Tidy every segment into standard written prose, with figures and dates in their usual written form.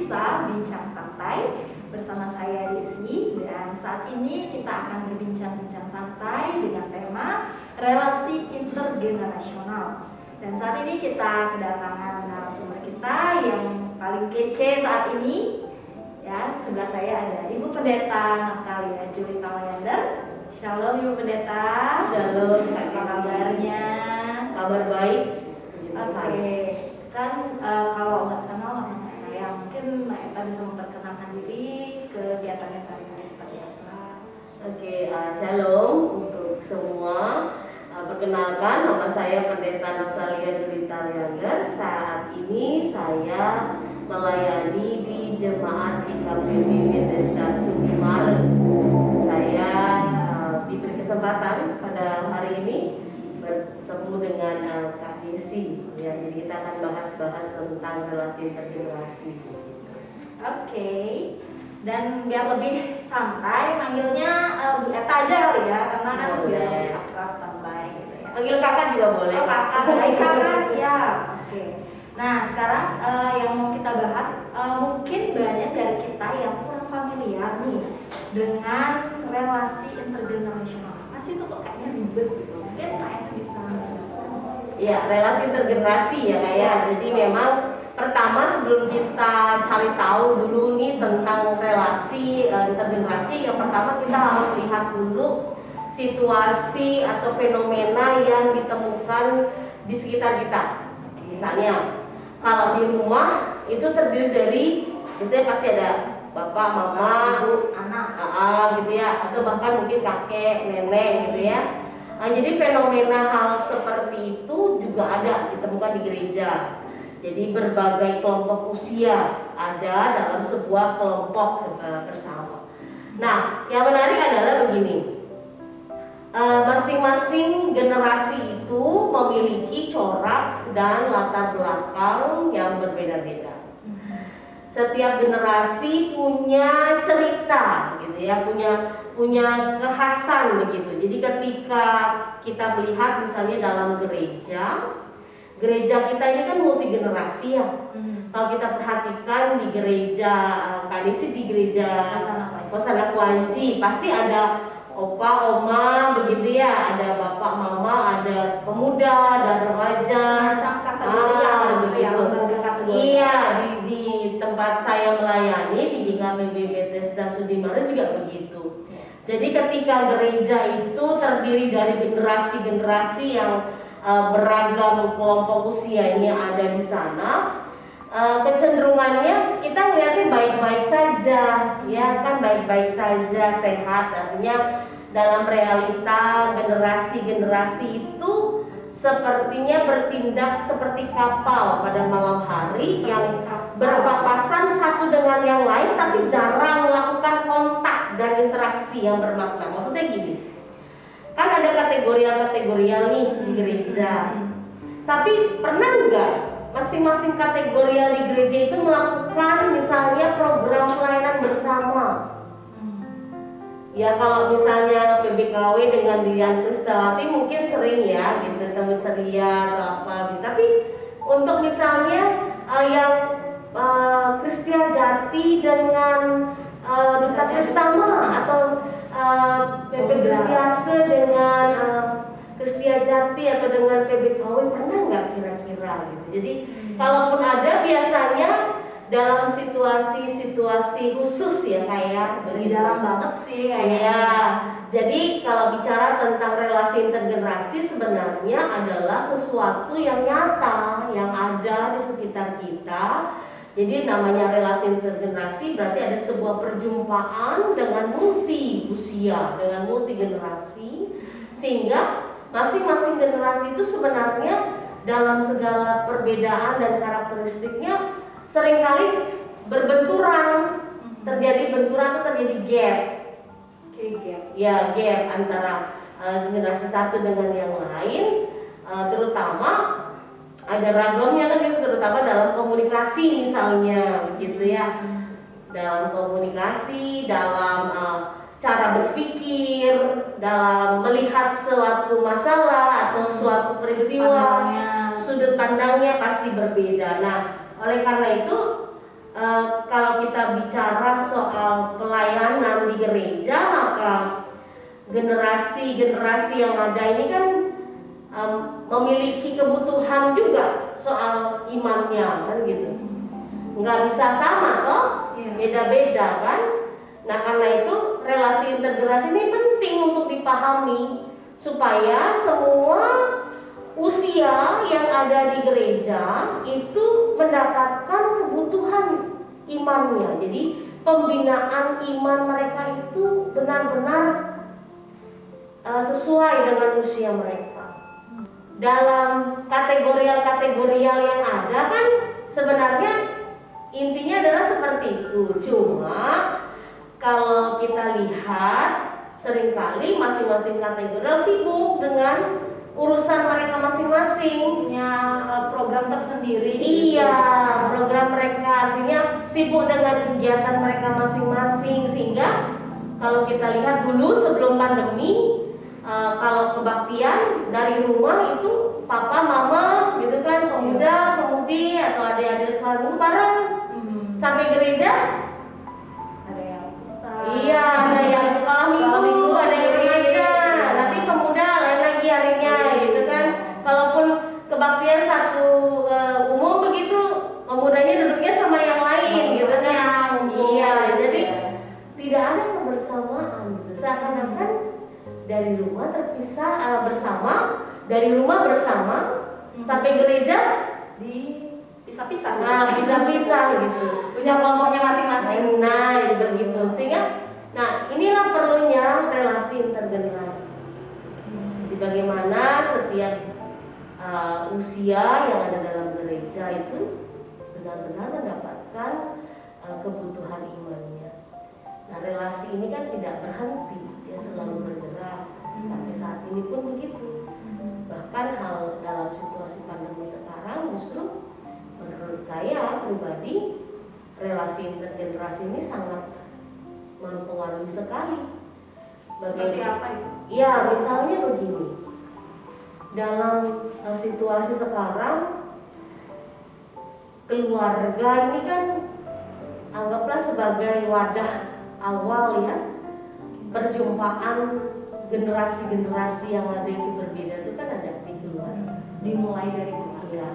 bisa bincang santai bersama saya Desi, dan saat ini kita akan berbincang-bincang santai dengan tema relasi intergenerasional. Dan saat ini kita kedatangan narasumber kita yang paling kece saat ini. Ya, sebelah saya ada Ibu Pendeta Natalia Julita Leander. Shalom Ibu Pendeta. Shalom, apa kabarnya? Kabar baik. Oke, kan kalau nggak kenal nama saya, mungkin Mbak Eta bisa memperkenalkan diri, kegiatannya sehari-hari seperti apa? Oke, shalom untuk semua. Perkenalkan, nama saya Pendeta Natalia Julita Leander. Saat ini saya melayani di Jemaat IKPB Bethesda Sudimare. Saya diberi kesempatan pada hari ini bertemu dengan Kak Desi. Ya, jadi kita akan bahas-bahas tentang relasi intergenerasi. Oke. Dan biar lebih santai, manggilnya Bu Eta aja kali ya, karena kan biar akrab santai gitu ya. Panggil kakak juga boleh. Oh, kakak, baik kakak, siap. Oke. Nah, sekarang yang mau kita bahas, mungkin banyak dari kita yang kurang familiar nih dengan relasi intergenerasional. Apa sih itu kok kayaknya ribet gitu? Mungkin Kak Eta bisa menjelaskan. Ya, relasi intergenerasi ya kayak. Jadi memang pertama sebelum kita cari tahu dulu nih tentang relasi intergenerasi, yang pertama kita harus lihat dulu situasi atau fenomena yang ditemukan di sekitar kita. Misalnya, kalau di rumah itu terdiri dari, biasanya pasti ada bapak, mama, ibu, anak, gitu ya, atau bahkan mungkin kakek, nenek gitu ya. Jadi fenomena hal seperti itu juga ada ditemukan di gereja. Jadi berbagai kelompok usia ada dalam sebuah kelompok bersama. Nah, yang menarik adalah begini. Masing-masing generasi itu memiliki corak dan latar belakang yang berbeda-beda. Setiap generasi punya cerita, gitu ya, punya kekhasan begitu. Jadi ketika kita melihat misalnya dalam gereja kita ini kan multi generasi ya. Kalau kita perhatikan di gereja Kadisi, di gereja Kosana Kuanci, pasti ada opa, oma, begitu ya, ada bapak, mama, ada pemuda, dan remaja, begitu. Iya, di tempat saya melayani di GKPB Bethesda Sudimare juga begitu. Jadi ketika gereja itu terdiri dari generasi-generasi yang beragam kelompok usianya ada di sana, kecenderungannya kita melihatnya baik-baik saja, ya kan, baik-baik saja, sehat. Artinya dalam realita generasi-generasi itu sepertinya bertindak seperti kapal pada malam hari yang berpapasan satu dengan yang lain, tapi jarang melakukan kontak dan interaksi yang bermakna. Maksudnya gini, kan ada kategorial nih di gereja, tapi pernah nggak masing-masing kategorial di gereja itu melakukan misalnya program pelayanan bersama? Ya, kalau misalnya PBKW dengan Dian Kristawati mungkin sering ya, gitu, teman ceria atau apa gitu. Tapi untuk misalnya yang Kristia Jati dengan Duta Kristama atau PP Kristiase dengan Kristia Jati atau dengan PBKW, pernah nggak kira-kira gitu? Jadi kalaupun ada, biasanya dalam situasi-situasi khusus ya, kayak jarang banget sih kayaknya. Ya, jadi kalau bicara tentang relasi intergenerasi sebenarnya adalah sesuatu yang nyata, yang ada di sekitar kita. Jadi namanya relasi intergenerasi berarti ada sebuah perjumpaan dengan multi usia, dengan multi generasi, sehingga masing-masing generasi itu sebenarnya dalam segala perbedaan dan karakteristiknya seringkali berbenturan, terjadi benturan atau terjadi gap. Ya, gap antara generasi satu dengan yang lain, terutama ada ragamnya kan, itu terutama dalam komunikasi misalnya, begitu ya. Dalam komunikasi, dalam cara berpikir, dalam melihat suatu masalah atau suatu peristiwa, sudut pandangnya pasti berbeda. Nah, oleh karena itu kalau kita bicara soal pelayanan di gereja, maka generasi-generasi yang ada ini kan memiliki kebutuhan juga soal imannya kan gitu. Nggak bisa sama toh, beda-beda kan. Nah karena itu relasi integrasi ini penting untuk dipahami supaya semua usia yang ada di gereja itu mendapatkan kebutuhan imannya. Jadi pembinaan iman mereka itu benar-benar sesuai dengan usia mereka. Dalam kategorial yang ada kan sebenarnya intinya adalah seperti itu. Cuma kalau kita lihat seringkali masing-masing kategorial sibuk dengan urusan mereka masing-masing, punya program tersendiri. Iya, program mereka artinya sibuk dengan kegiatan mereka masing-masing, sehingga kalau kita lihat dulu sebelum pandemi, kalau kebaktian dari rumah itu papa, mama, gitu kan, pemuda, pemudi atau adik-adik sekolah minggu bareng sampai gereja. Ada yang bisa. Iya, ada yang sekolah minggu, ada yang gereja. Nanti pemuda lain lagi harinya, gitu kan. Kalaupun kebaktian satu umum begitu, pemudanya duduknya sama yang lain, gitu kan. Iya, jadi tidak ada kebersamaan, gitu. Seakan-akan dari rumah terpisah bersama, dari rumah bersama sampai gereja pisah-pisah. Nah, pisah-pisah gitu. Punya kelompoknya masing-masing. Nah, begitu. Sehingga, nah inilah perlunya relasi intergenerasi. Jadi bagaimana setiap usia yang ada dalam gereja itu benar-benar mendapatkan kebutuhan imannya. Nah, relasi ini kan tidak berhenti, dia selalu bergerak. Sampai saat ini pun begitu. Bahkan hal dalam situasi pandemi sekarang justru menurut saya pribadi relasi intergenerasi ini sangat mempengaruhi sekali. Seperti apa itu? Ya, misalnya begini. Dalam situasi sekarang, keluarga ini kan anggaplah sebagai wadah awal ya perjumpaan generasi-generasi yang ada itu berbeda itu kan ada di keluarga. Dimulai dari keluarga. Ya.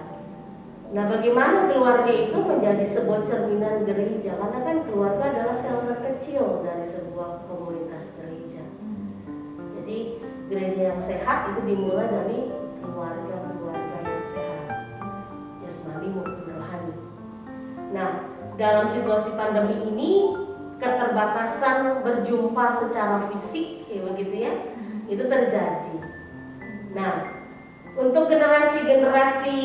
Nah, bagaimana keluarga itu menjadi sebuah cerminan gereja? Karena kan keluarga adalah sel terkecil dari sebuah komunitas gereja. Jadi gereja yang sehat itu dimulai dari keluarga-keluarga yang sehat, jasmani maupun rohani. Nah, dalam situasi pandemi ini keterbatasan berjumpa secara fisik, ya begitu ya, itu terjadi. Nah, untuk generasi-generasi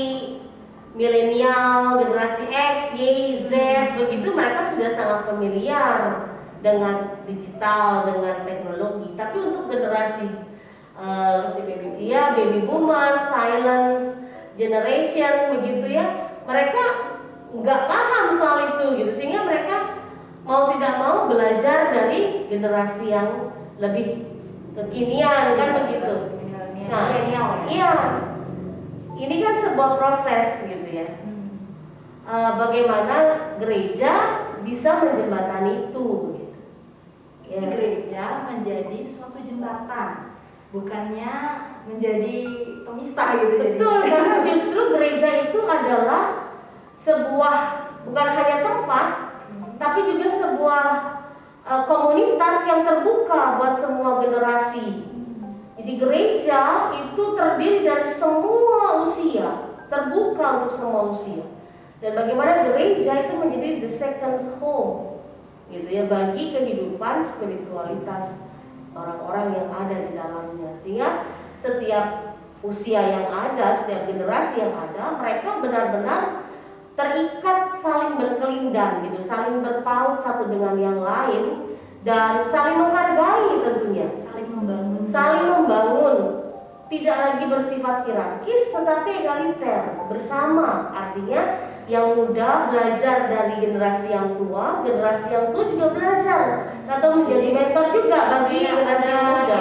milenial, generasi X, Y, Z, begitu mereka sudah sangat familiar dengan digital, dengan teknologi. Tapi untuk generasi baby boomer, silence generation, begitu ya, mereka nggak paham soal itu gitu, sehingga mereka mau tidak mau belajar dari generasi yang lebih kekinian kan begitu. Nah, iya, ini kan sebuah proses gitu ya. Bagaimana gereja bisa menjembatani itu gitu. Ya. Gereja menjadi suatu jembatan, bukannya menjadi pemisah gitu. Betul, karena justru gereja itu adalah sebuah bukan hanya tempat, tapi juga sebuah komunitas yang terbuka buat semua generasi. Jadi gereja itu terdiri dari semua usia, terbuka untuk semua usia. Dan bagaimana gereja itu menjadi the second home, gitu ya, bagi kehidupan spiritualitas orang-orang yang ada di dalamnya. Sehingga setiap usia yang ada, setiap generasi yang ada, mereka benar-benar terikat, saling berkelindan gitu, saling berpaut satu dengan yang lain dan saling menghargai tentunya, saling membangun, tidak lagi bersifat hierarkis tetapi egaliter, bersama. Artinya yang muda belajar dari generasi yang tua, generasi yang tua juga belajar atau menjadi mentor juga bagi generasi muda.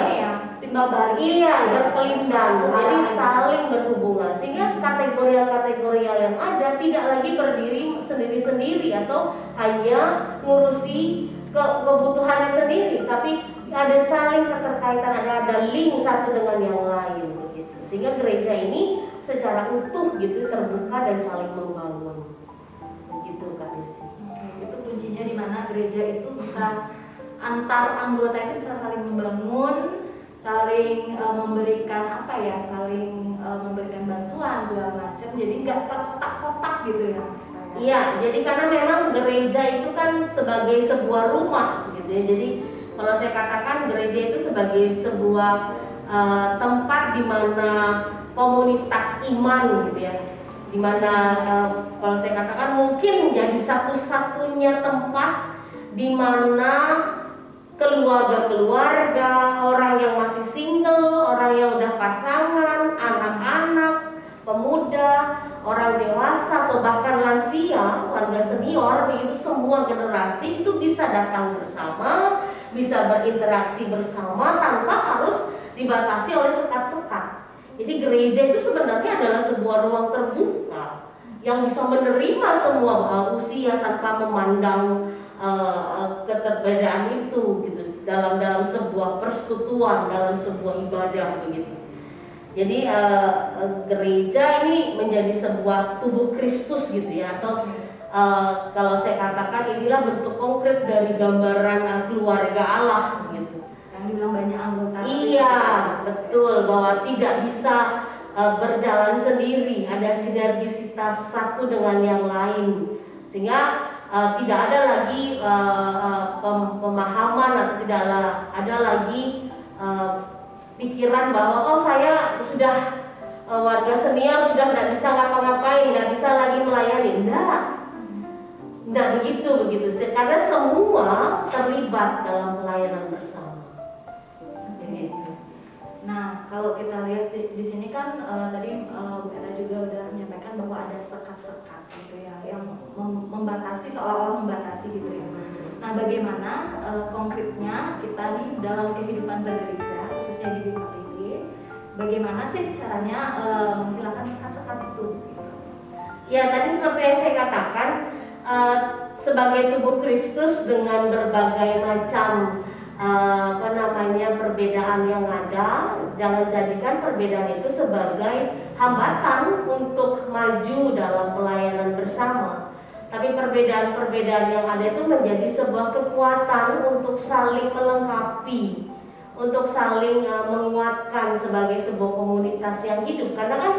Timbal balik. Iya, berkelindan. Jadi saling berhubungan, sehingga kategori yang ada tidak lagi berdiri sendiri-sendiri atau hanya ngurusi kebutuhannya sendiri, tapi ada saling keterkaitan, ada link satu dengan yang lain begitu. Sehingga gereja ini secara utuh gitu terbuka dan saling membangun. Begitu Kak Desi. Itu kuncinya di mana gereja itu bisa antar anggota itu bisa saling membangun, saling memberikan memberikan bantuan segala macam. Jadi nggak terkotak-kotak gitu ya. Iya, jadi karena memang gereja itu kan sebagai sebuah rumah gitu ya. Jadi kalau saya katakan gereja itu sebagai sebuah tempat di mana komunitas iman gitu ya. Di mana kalau saya katakan mungkin menjadi satu-satunya tempat di mana keluarga-keluarga, orang yang masih single, orang yang udah pasangan, anak-anak, pemuda, orang dewasa atau bahkan lansia, warga senior, begitu semua generasi itu bisa datang bersama, bisa berinteraksi bersama tanpa harus dibatasi oleh sekat-sekat. Jadi gereja itu sebenarnya adalah sebuah ruang terbuka yang bisa menerima semua usia tanpa memandang keterbedaan itu gitu dalam sebuah persekutuan, dalam sebuah ibadah begitu. Jadi gereja ini menjadi sebuah tubuh Kristus gitu ya, atau kalau saya katakan inilah bentuk konkret dari gambaran keluarga Allah gitu. Yang dibilang banyak anggota. Iya, betul, bahwa tidak bisa berjalan sendiri, ada sinergisitas satu dengan yang lain, sehingga tidak ada lagi pemahaman atau tidak ada lagi pikiran bahwa oh saya sudah warga senior sudah tidak bisa ngapa-ngapain, nggak bisa lagi melayani. Enggak begitu, karena semua terlibat dalam pelayanan bersama. Begitu. Nah, kalau kita lihat di sini kan tadi Bu Eta juga udah menyampaikan bahwa ada sekat-sekat gitu ya, yang membatasi, seolah-olah membatasi gitu ya. Nah, bagaimana konkretnya kita nih dalam kehidupan bergereja, khususnya di BKPD, bagaimana sih caranya menghilangkan sekat-sekat itu? Ya, tadi seperti yang saya katakan, sebagai tubuh Kristus dengan berbagai macam perbedaan yang ada, jangan jadikan perbedaan itu sebagai hambatan untuk maju dalam pelayanan bersama. Tapi perbedaan-perbedaan yang ada itu menjadi sebuah kekuatan untuk saling melengkapi, untuk saling menguatkan sebagai sebuah komunitas yang hidup. Karena kan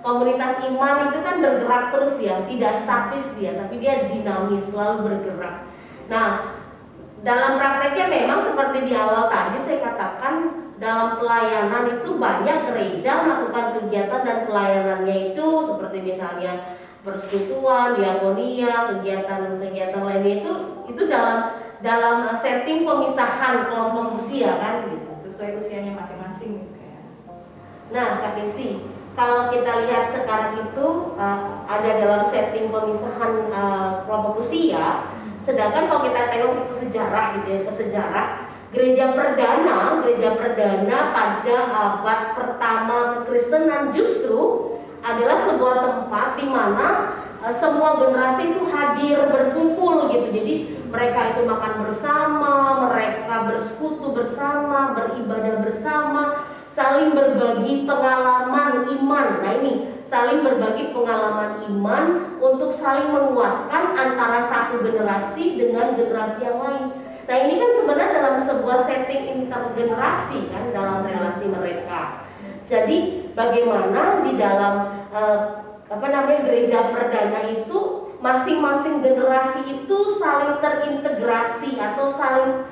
komunitas iman itu kan bergerak terus ya, tidak statis dia, tapi dia dinamis, selalu bergerak. Nah, dalam prakteknya memang seperti di awal tadi saya katakan, dalam pelayanan itu banyak gereja melakukan kegiatan dan pelayanannya itu seperti misalnya persekutuan, diakonia, kegiatan-kegiatan lainnya itu dalam setting pemisahan kelompok usia kan gitu, Sesuai usianya masing-masing gitu ya. Nah, Kak Desi, kalau kita lihat sekarang itu ada dalam setting pemisahan kelompok usia. Sedangkan kalau kita tengok ke sejarah gitu ya, ke sejarah gereja perdana pada abad pertama kekristenan justru adalah sebuah tempat di mana semua generasi itu hadir berkumpul gitu. Jadi mereka itu makan bersama, mereka bersekutu bersama, beribadah bersama, saling berbagi pengalaman iman. Nah ini, saling berbagi pengalaman iman untuk saling menguatkan antara satu generasi dengan generasi yang lain. Nah ini kan sebenarnya dalam sebuah setting intergenerasi kan, dalam relasi mereka. Jadi bagaimana di dalam gereja perdana itu masing-masing generasi itu saling terintegrasi atau saling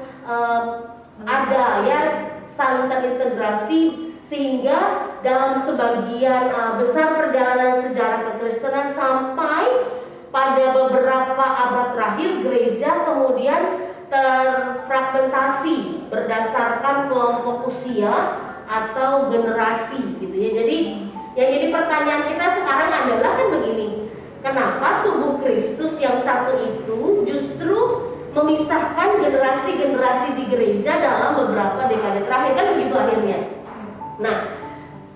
saling terintegrasi, sehingga dalam sebagian besar perjalanan sejarah kekristenan sampai pada beberapa abad terakhir gereja kemudian terfragmentasi berdasarkan kelompok usia atau generasi gitu ya. Jadi yang jadi pertanyaan kita sekarang adalah kan begini, kenapa tubuh Kristus yang satu itu justru memisahkan generasi-generasi di gereja dalam beberapa dekade terakhir, kan begitu akhirnya. Nah,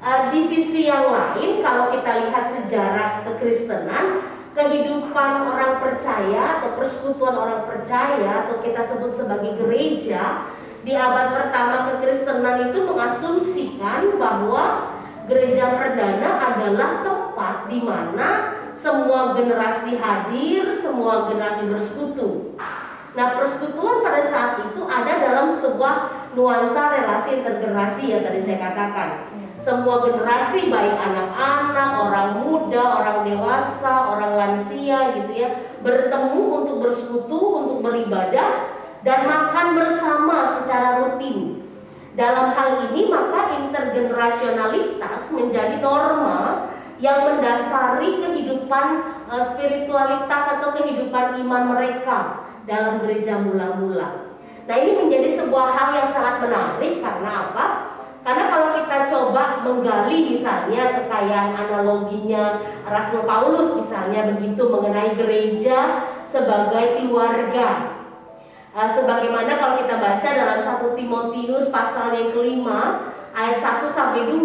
Di sisi yang lain, kalau kita lihat sejarah kekristenan, kehidupan orang percaya atau persekutuan orang percaya atau kita sebut sebagai gereja di abad pertama kekristenan itu mengasumsikan bahwa gereja perdana adalah tempat di mana semua generasi hadir, semua generasi bersekutu. Nah, persekutuan pada saat itu ada dalam sebuah nuansa relasi intergenerasi yang tadi saya katakan. Semua generasi, baik anak-anak, orang muda, orang dewasa, orang lansia gitu ya, bertemu untuk bersekutu, untuk beribadah dan makan bersama secara rutin. Dalam hal ini maka intergenerasionalitas menjadi norma yang mendasari kehidupan spiritualitas atau kehidupan iman mereka dalam gereja mula-mula. Nah, ini menjadi sebuah hal yang sangat menarik karena apa? Karena kalau kita coba menggali misalnya kekayaan analoginya Rasul Paulus misalnya begitu mengenai gereja sebagai keluarga. Sebagaimana kalau kita baca dalam 1 Timotius pasal yang kelima ayat 1 sampai 2,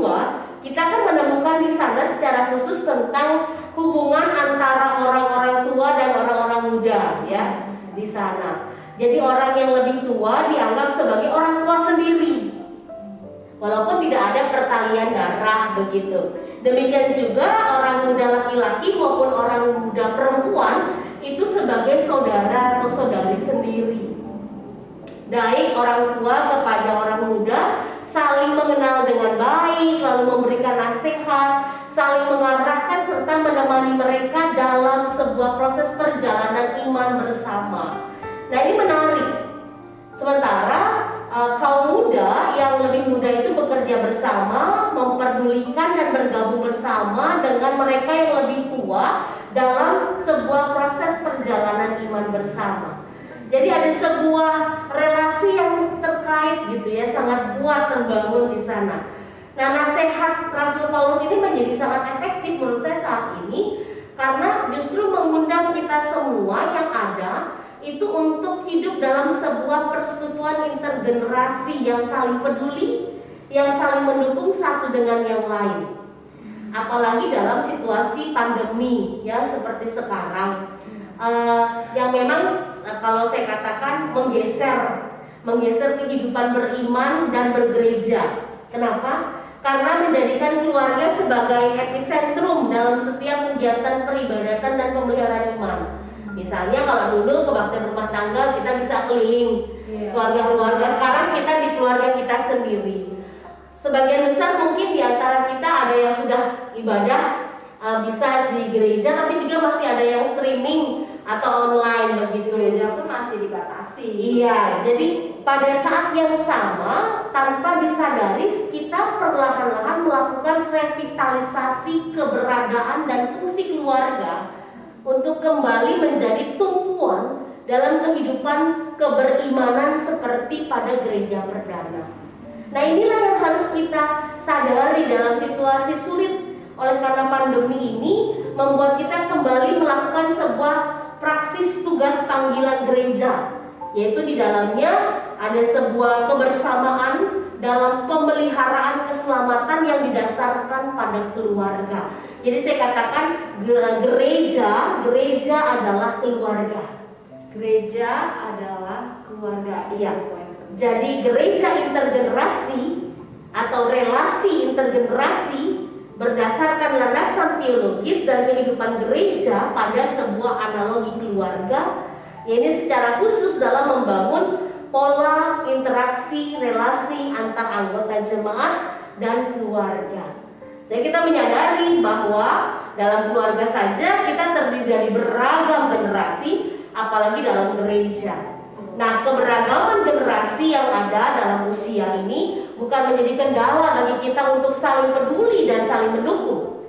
kita akan menemukan di sana secara khusus tentang hubungan antara orang-orang tua dan orang-orang muda ya di sana. Jadi orang yang lebih tua dianggap sebagai orang tua sendiri, walaupun tidak ada pertalian darah begitu. Demikian juga orang muda laki-laki maupun orang muda perempuan itu sebagai saudara atau saudari sendiri. Baik orang tua kepada orang muda saling mengenal dengan baik, lalu memberikan nasihat, saling mengarahkan serta menemani mereka dalam sebuah proses perjalanan iman bersama. Nah, ini menarik. Sementara kaum muda yang lebih muda itu bekerja bersama, memperdulikan dan bergabung bersama dengan mereka yang lebih tua dalam sebuah proses perjalanan iman bersama. Jadi ada sebuah relasi yang terkait gitu ya, sangat kuat terbangun di sana. Nah, nasihat Rasul Paulus ini menjadi sangat efektif menurut saya saat ini karena justru mengundang kita semua yang ada itu untuk hidup dalam sebuah persekutuan intergenerasi yang saling peduli, yang saling mendukung satu dengan yang lain. Apalagi dalam situasi pandemi ya seperti sekarang, yang memang kalau saya katakan menggeser kehidupan beriman dan bergereja. Kenapa? Karena menjadikan keluarga sebagai epicentrum dalam setiap kegiatan peribadatan dan pemeliharaan iman. Misalnya kalau dulu kebaktian rumah tangga kita bisa keliling keluarga-keluarga, sekarang kita di keluarga kita sendiri. Sebagian besar mungkin di antara kita ada yang sudah ibadah bisa di gereja, tapi juga masih ada yang streaming atau online begitu. Gereja pun masih dibatasi. Iya, jadi pada saat yang sama tanpa disadari kita perlahan-lahan melakukan revitalisasi keberadaan dan fungsi keluarga untuk kembali menjadi tumpuan dalam kehidupan keberimanan seperti pada gereja perdana. Nah, inilah yang harus kita sadari dalam situasi sulit. Oleh karena pandemi ini membuat kita kembali melakukan sebuah praksis tugas panggilan gereja, yaitu di dalamnya ada sebuah kebersamaan dalam pemeliharaan keselamatan yang didasarkan pada keluarga. Jadi saya katakan gereja adalah keluarga. Gereja adalah keluarga. Iya. Jadi gereja intergenerasi atau relasi intergenerasi berdasarkan landasan teologis dan kehidupan gereja pada sebuah analogi keluarga, yaitu secara khusus dalam membangun pola interaksi relasi antar anggota jemaat dan keluarga. Jadi kita menyadari bahwa dalam keluarga saja kita terdiri dari beragam generasi, apalagi dalam gereja. Nah, keberagaman generasi yang ada dalam usia ini bukan menjadi kendala bagi kita untuk saling peduli dan saling mendukung.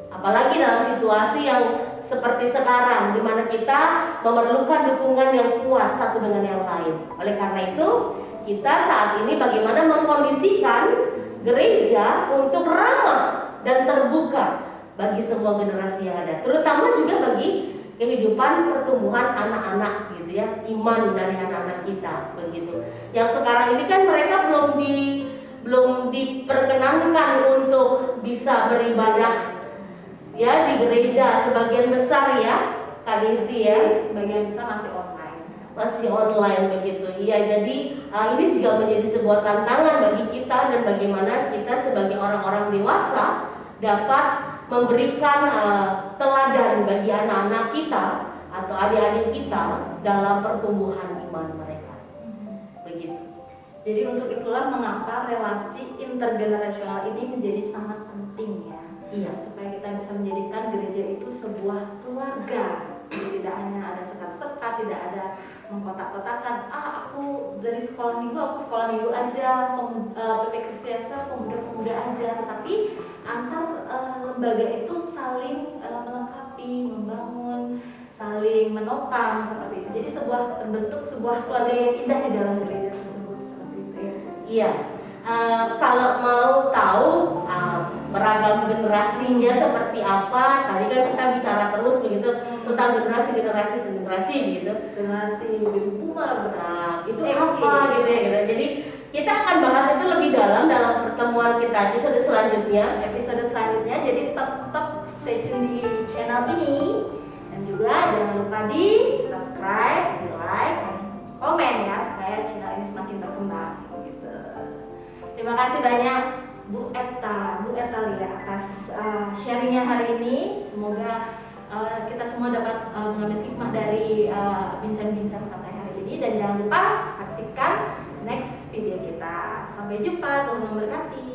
Apalagi dalam situasi yang seperti sekarang, di mana kita memerlukan dukungan yang kuat satu dengan yang lain. Oleh karena itu, kita saat ini bagaimana mengkondisikan gereja untuk ramah dan terbuka bagi semua generasi yang ada, terutama juga bagi kehidupan pertumbuhan anak-anak gitu ya, iman dari anak-anak kita begitu. Yang sekarang ini kan mereka belum belum diperkenankan untuk bisa beribadah ya di gereja sebagian besar ya, Kak Desi ya, sebagian besar masih online begitu. Iya, jadi ini juga menjadi sebuah tantangan bagi kita dan bagaimana kita sebagai orang-orang dewasa dapat memberikan teladan bagi anak-anak kita atau adik-adik kita dalam pertumbuhan iman mereka. Begitu. Jadi untuk itulah mengapa relasi intergenerasional ini menjadi sangat penting ya. Iya. Supaya kita bisa menjadikan gereja itu sebuah keluarga. Jadi tidak hanya ada sekat-sekat, tidak ada mengkotak-kotakan. Aku dari sekolah minggu, aku sekolah minggu aja, PP Kristiansa, pemuda-pemuda aja. Tetapi antar lembaga itu saling melengkapi, membangun, saling menopang seperti itu. Jadi terbentuk sebuah keluarga yang indah di dalam gereja tersebut seperti itu ya. Iya. Kalau mau tahu beragam generasinya seperti apa, tadi kan kita bicara terus begitu tentang generasi begitu. Generasi baby boomer, itu apa gitu ya. Jadi kita akan bahas itu lebih dalam pertemuan kita episode selanjutnya. Jadi tetap stay tune di channel ini dan juga jangan lupa di subscribe, di like, dan komen ya supaya channel ini semakin berkembang gitu. Terima kasih banyak Bu Etalia atas sharingnya hari ini. Semoga kita semua dapat mengambil hikmah dari bincang-bincang santai hari ini, dan jangan lupa saksikan next video kita. Sampai jumpa, Tuhan memberkati.